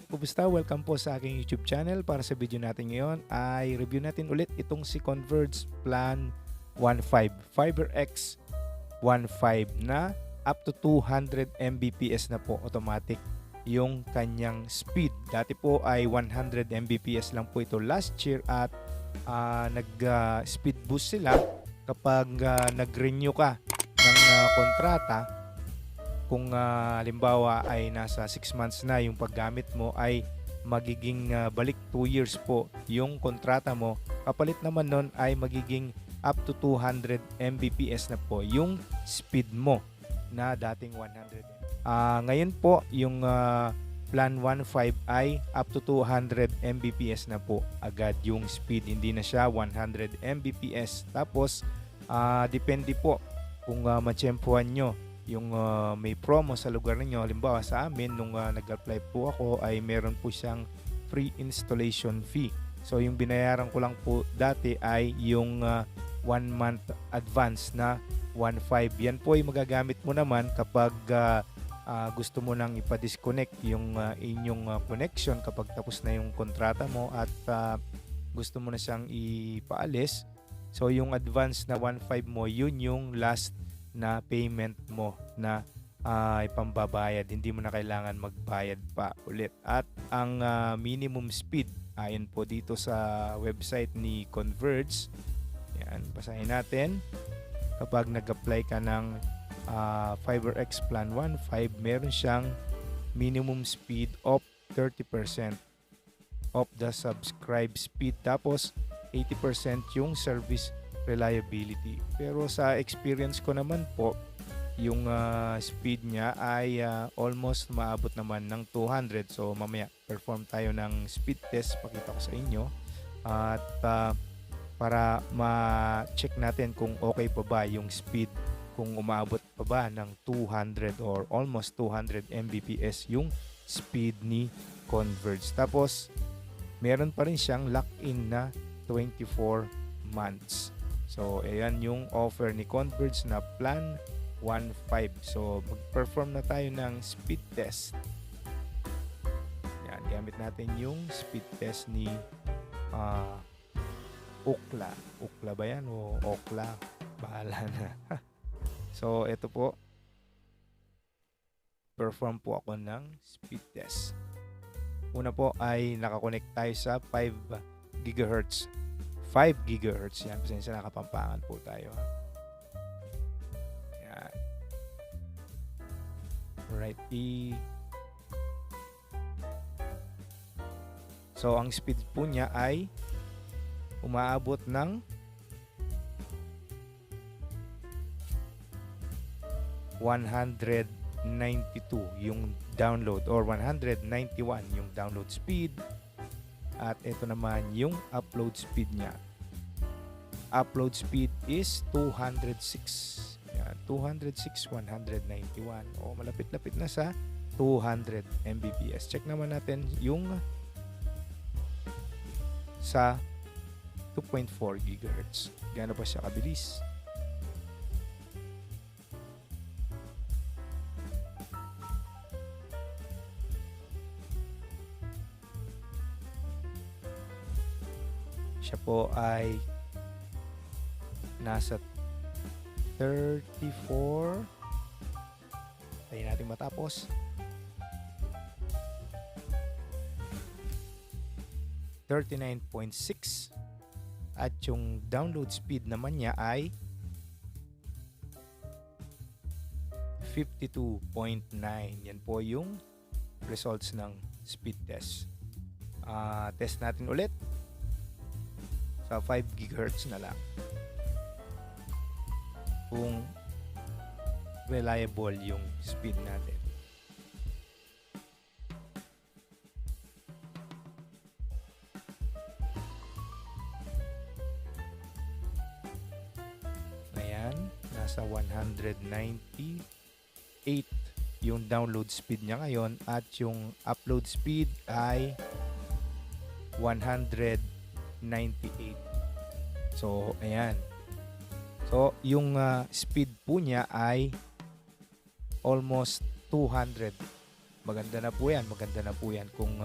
kumusta? Welcome po sa aking YouTube channel. Para sa video natin ngayon ay review natin ulit itong si Converge Plan 1.5 FiberX 1.5 na up to 200 Mbps na po automatic yung kanyang speed. Dati po ay 100 Mbps lang po ito last year at nag-speed boost sila kapag nag-renew ka ng kontrata. Kung halimbawa ay nasa 6 months na yung paggamit mo ay magiging balik 2 years po yung kontrata mo. Kapalit naman nun ay magiging up to 200 Mbps na po yung speed mo na dating 100. Ngayon po yung Plan 1.5 ay up to 200 Mbps na po agad yung speed. Hindi na siya 100 Mbps. Tapos depende po kung matsyempuhan nyo yung may promo sa lugar ninyo. Halimbawa sa amin, nung nag-apply po ako ay meron po siyang free installation fee. So yung binayaran ko lang po dati ay yung 1 month advance na 1.5. Yan po ay magagamit mo naman kapag gusto mo nang ipa-disconnect yung inyong connection kapag tapos na yung kontrata mo at gusto mo na siyang ipaalis. So yung advance na 1.5 mo, yun yung last na payment mo na ipambabayad. Hindi mo na kailangan magbayad pa ulit. At ang minimum speed ayon po dito sa website ni Converge, yan, basahin natin. Kapag nag-apply ka ng FiberX Plan 1.5, meron siyang minimum speed of 30% of the subscribe speed. Tapos 80% yung service reliability. Pero sa experience ko naman po, yung speed niya ay almost maabot naman ng 200. So mamaya perform tayo ng speed test, pakita ko sa inyo. At para ma-check natin kung okay pa ba yung speed, kung umaabot pa ba ng 200 or almost 200 Mbps yung speed ni Converge. Tapos meron pa rin siyang lock-in na 24 months. So, ayan yung offer ni Converge na Plan 1.5. So, mag-perform na tayo ng speed test. Yan, gamit natin yung speed test ni Ookla. Ookla ba yan o Ookla? Bahala na. So, ito po. Perform po ako ng speed test. Una po ay nakakonect tayo sa 5 GHz. 5 GHz yan. Pasensya na, Kapampangan po tayo. Yan. Right. So, ang speed po niya ay umaabot ng 192 yung download or 191 yung download speed. At ito naman yung upload speed niya. Upload speed is 206. Yan, 206, 191. O, malapit-lapit na sa 200 Mbps. Check naman natin yung sa 2.4 GHz. Gaano pa siya kabilis? Siya po ay nasa 34. Tayo natin matapos. 39.6. At yung download speed naman niya ay 52.9. Yan po yung results ng speed test. Test natin ulit sa 5 GHz na lang kung reliable yung speed natin. Ayan, nasa 198 yung download speed niya ngayon at yung upload speed ay 198. So, ayan. So, yung speed po niya ay almost 200 maganda na po yan, maganda na po yan kung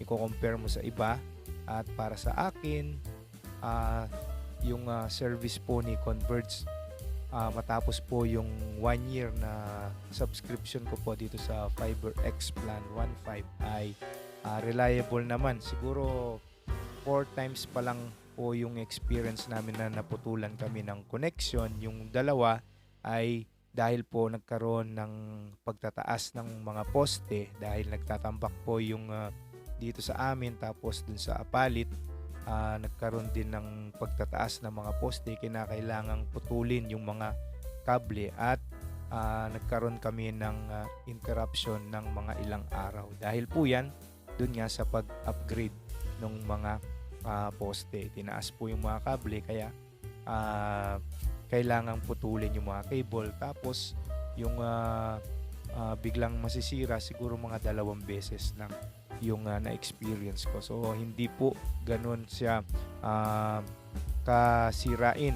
i-compare mo sa iba. At para sa akin, yung service po ni Converge, matapos po yung 1 year na subscription ko po dito sa FiberX Plan 1.5 ay reliable naman. Siguro 4 times pa lang po yung experience namin na naputulan kami ng connection. Yung dalawa ay dahil po nagkaroon ng pagtataas ng mga poste dahil nagtatambak po yung dito sa amin, tapos dun sa Apalit nagkaroon din ng pagtataas ng mga poste, kinakailangang putulin yung mga kable at nagkaroon kami ng interruption ng mga ilang araw. Dahil po yan dun nga sa pag-upgrade ng mga poste. Tinaas po yung mga kable kaya kailangang putulin yung mga cable, tapos yung biglang masisira siguro mga 2 beses lang yung na-experience ko. So hindi po ganun siya kasirain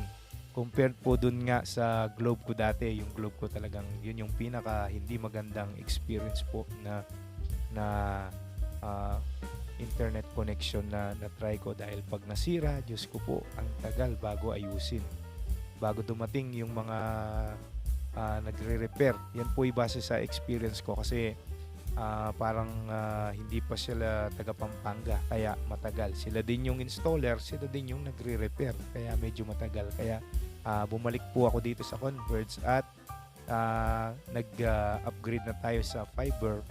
compared po dun nga sa Globe ko dati. Yung Globe ko talagang yun yung pinaka hindi magandang experience po na internet connection na try ko, dahil pag nasira, Diyos ko po, ang tagal bago ayusin, bago dumating yung mga nagre-repair. Yan po ay base sa experience ko kasi parang hindi pa sila taga Pampanga kaya matagal. Sila din yung installer, sila din yung nagre-repair kaya medyo matagal. Kaya bumalik po ako dito sa Converge at nag-upgrade na tayo sa fiber.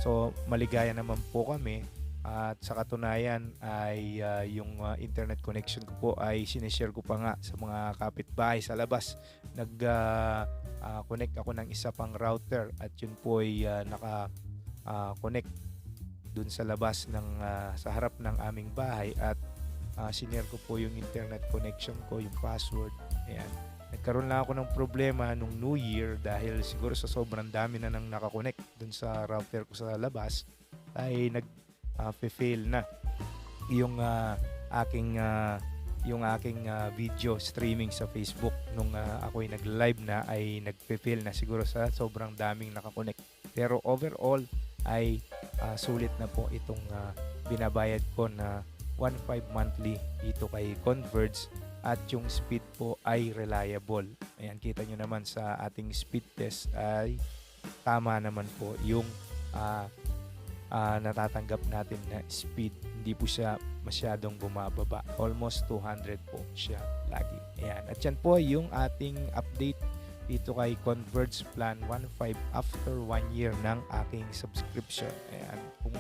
So maligaya naman po kami. At sa katunayan ay yung internet connection ko po ay sinishare ko pa nga sa mga kapitbahay sa labas. Nag-connect ako ng isa pang router at yun po ay naka-connect dun sa labas sa harap ng aming bahay, at sinare ko po yung internet connection ko, yung password. Ayan. Nagkaroon lang ako ng problema nung New Year dahil siguro sa sobrang dami na nang naka-connect dun sa router ko sa labas ay fail na yung aking video streaming sa Facebook nung ako'y nag-live na ay nag-fail na siguro sa sobrang daming nakakonect. Pero overall ay sulit na po itong binabayad ko na 1.5 monthly dito kay Converge, at yung speed po ay reliable. Ayan, kita nyo naman sa ating speed test ay tama naman po yung natatanggap natin na speed. Hindi po siya masyadong bumababa. Almost 200 po siya lagi. Ayan. At yan po yung ating update dito kay Converge Plan 1.5 after 1 year ng aking subscription. Ayan. Kung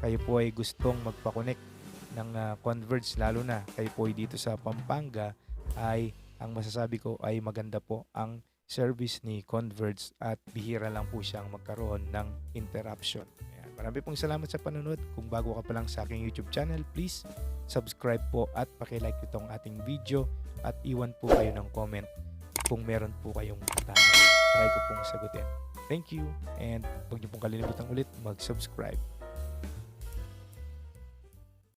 kayo po ay gustong magpa-connect ng Converge, lalo na kayo po ay dito sa Pampanga, ay ang masasabi ko ay maganda po ang service ni Converge at bihira lang po siyang magkaroon ng interruption. Marami pong salamat sa panonood. Kung bago ka pa lang sa aking YouTube channel, please subscribe po at pakilike itong ating video at iwan po kayo ng comment kung meron po kayong tanong. Try ko pong sagutin. Thank you, and huwag niyo pong kalilimutan ulit mag-subscribe.